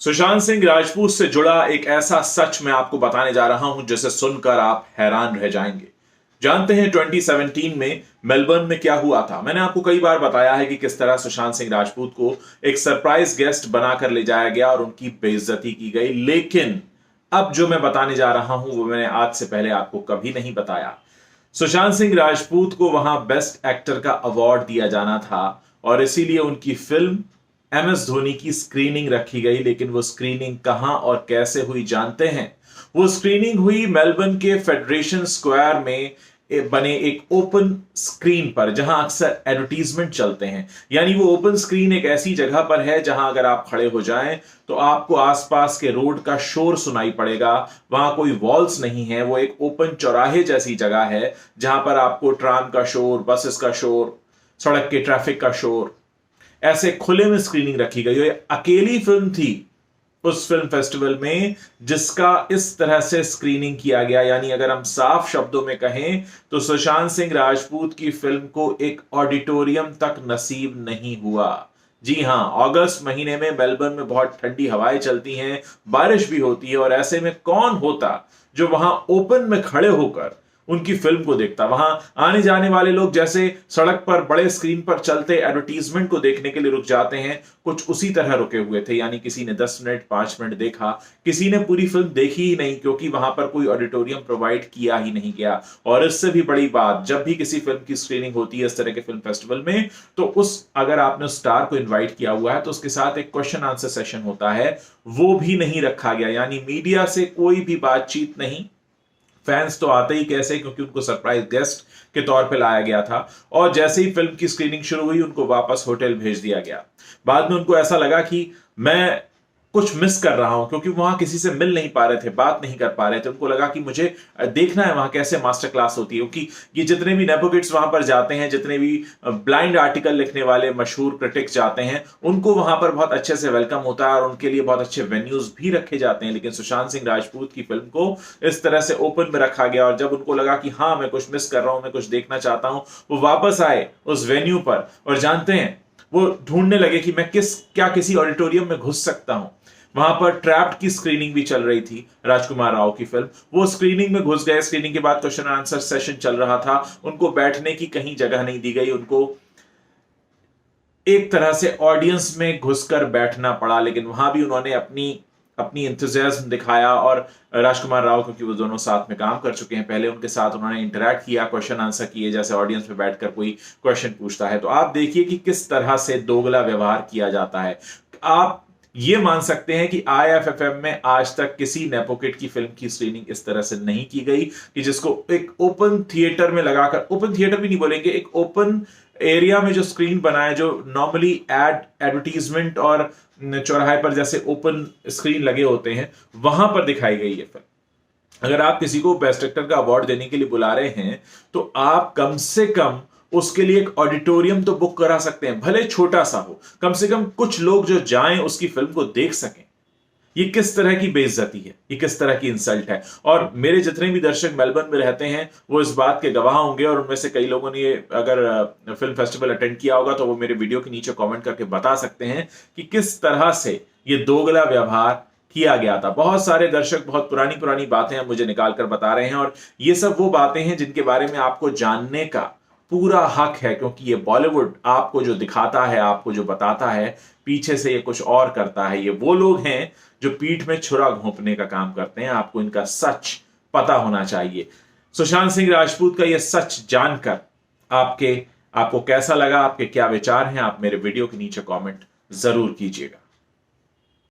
सुशांत सिंह राजपूत से जुड़ा एक ऐसा सच मैं आपको बताने जा रहा हूं जिसे सुनकर आप हैरान रह जाएंगे। जानते हैं 2017 में मेलबर्न में क्या हुआ था। मैंने आपको कई बार बताया है कि किस तरह सुशांत सिंह राजपूत को एक सरप्राइज गेस्ट बनाकर ले जाया गया और उनकी बेइज्जती की गई। लेकिन अब जो मैं बताने जा रहा हूं वो मैंने आज से पहले आपको कभी नहीं बताया। सुशांत सिंह राजपूत को वहां बेस्ट एक्टर का अवार्ड दिया जाना था और इसीलिए उनकी फिल्म MS धोनी की स्क्रीनिंग रखी गई। लेकिन वो स्क्रीनिंग कहां और कैसे हुई जानते हैं? वो स्क्रीनिंग हुई मेलबर्न के फेडरेशन स्क्वायर में बने एक ओपन स्क्रीन पर, जहां अक्सर एडवर्टीजमेंट चलते हैं। यानी वो ओपन स्क्रीन एक ऐसी जगह पर है जहां अगर आप खड़े हो जाएं तो आपको आसपास के रोड का शोर सुनाई पड़ेगा। वहां कोई वॉल्स नहीं है, वो एक ओपन चौराहे जैसी जगह है जहां पर आपको ट्राम का शोर, बसेस का शोर, सड़क के ट्रैफिक का शोर, ऐसे खुले में स्क्रीनिंग रखी गई। ये अकेली फिल्म थी उस फिल्म फेस्टिवल में जिसका इस तरह से स्क्रीनिंग किया गया। यानी अगर हम साफ शब्दों में कहें तो सुशांत सिंह राजपूत की फिल्म को एक ऑडिटोरियम तक नसीब नहीं हुआ। जी हां, अगस्त महीने में मेलबर्न में बहुत ठंडी हवाएं चलती हैं, बारिश भी होती है और ऐसे में कौन होता जो वहां ओपन में खड़े होकर उनकी फिल्म को देखता। वहां आने जाने वाले लोग जैसे सड़क पर बड़े स्क्रीन पर चलते एडवर्टीजमेंट को देखने के लिए रुक जाते हैं, कुछ उसी तरह रुके हुए थे। यानी किसी ने 10 मिनट 5 मिनट देखा, किसी ने पूरी फिल्म देखी ही नहीं, क्योंकि वहां पर कोई ऑडिटोरियम प्रोवाइड किया ही नहीं गया। और इससे भी बड़ी बात, जब भी किसी फिल्म की स्क्रीनिंग होती है इस तरह के फिल्म फेस्टिवल में, तो अगर आपने स्टार को इन्वाइट किया हुआ है तो उसके साथ एक क्वेश्चन आंसर सेशन होता है, वो भी नहीं रखा गया। यानी मीडिया से कोई भी बातचीत नहीं। फैंस तो आते ही कैसे, क्योंकि उनको सरप्राइज गेस्ट के तौर पे लाया गया था। और जैसे ही फिल्म की स्क्रीनिंग शुरू हुई उनको वापस होटल भेज दिया गया। बाद में उनको ऐसा लगा कि मैं कुछ मिस कर रहा हूं, क्योंकि वहां किसी से मिल नहीं पा रहे थे, बात नहीं कर पा रहे थे। उनको लगा कि मुझे देखना है वहां कैसे मास्टर क्लास होती है। क्योंकि ये जितने भी नेपोकिड्स वहां पर जाते हैं, जितने भी ब्लाइंड आर्टिकल लिखने वाले मशहूर क्रिटिक्स जाते हैं, उनको वहां पर बहुत अच्छे से वेलकम होता है और उनके लिए बहुत अच्छे वेन्यूज भी रखे जाते हैं। लेकिन सुशांत सिंह राजपूत की फिल्म को इस तरह से ओपन में रखा गया और जब उनको लगा कि हाँ मैं कुछ मिस कर रहा हूं, मैं कुछ देखना चाहता हूं, वो वापस आए उस वेन्यू पर और जानते हैं वो ढूंढने लगे कि मैं क्या किसी ऑडिटोरियम में घुस सकता हूं। वहां पर ट्रैप्ड की स्क्रीनिंग भी चल रही थी, राजकुमार राव की फिल्म। वो स्क्रीनिंग में घुस गए। स्क्रीनिंग के बाद क्वेश्चन आंसर सेशन चल रहा था। उनको बैठने की कहीं जगह नहीं दी गई, उनको एक तरह से ऑडियंस में घुसकर बैठना पड़ा। लेकिन वहां भी उन्होंने अपनी इंथुजियाज्म दिखाया और राजकुमार राव, क्योंकि वो दोनों साथ में काम कर चुके हैं पहले, उनके साथ उन्होंने इंटरैक्ट किया, क्वेश्चन आंसर किए जैसे ऑडियंस में बैठकर कोई क्वेश्चन पूछता है। तो आप देखिए कि किस तरह से दोगला व्यवहार किया जाता है। आप ये मान सकते हैं कि IFFM में आज तक किसी नेपोकिड की फिल्म की स्क्रीनिंग इस तरह से नहीं की गई कि जिसको एक ओपन थिएटर में लगाकर, ओपन थिएटर भी नहीं बोलेंगे, एक ओपन एरिया में जो स्क्रीन बनाए, जो नॉर्मली एडवर्टीजमेंट और चौराहे पर जैसे ओपन स्क्रीन लगे होते हैं, वहां पर दिखाई गई है फिल्म। अगर आप किसी को बेस्ट एक्टर का अवार्ड देने के लिए बुला रहे हैं तो आप कम से कम उसके लिए एक ऑडिटोरियम तो बुक करा सकते हैं, भले छोटा सा हो, कम से कम कुछ लोग जो जाएं उसकी फिल्म को देख सकें। ये किस तरह की बेइज्जती है, ये किस तरह की इंसल्ट है। और मेरे जितने भी दर्शक मेलबर्न में रहते हैं वो इस बात के गवाह होंगे, और उनमें से कई लोगों ने अगर फिल्म फेस्टिवल अटेंड किया होगा तो वो मेरे वीडियो के नीचे कमेंट करके बता सकते हैं कि किस तरह से ये दोगला व्यवहार किया गया था। बहुत सारे दर्शक बहुत पुरानी पुरानी बातें मुझे निकाल कर बता रहे हैं, और ये सब वो बातें हैं जिनके बारे में आपको जानने का पूरा हक है, क्योंकि ये बॉलीवुड आपको जो दिखाता है, आपको जो बताता है, पीछे से ये कुछ और करता है। ये वो लोग हैं जो पीठ में छुरा घोंपने का काम करते हैं। आपको इनका सच पता होना चाहिए। सुशांत सिंह राजपूत का ये सच जानकर आपको कैसा लगा, आपके क्या विचार हैं, आप मेरे वीडियो के नीचे कमेंट जरूर कीजिएगा।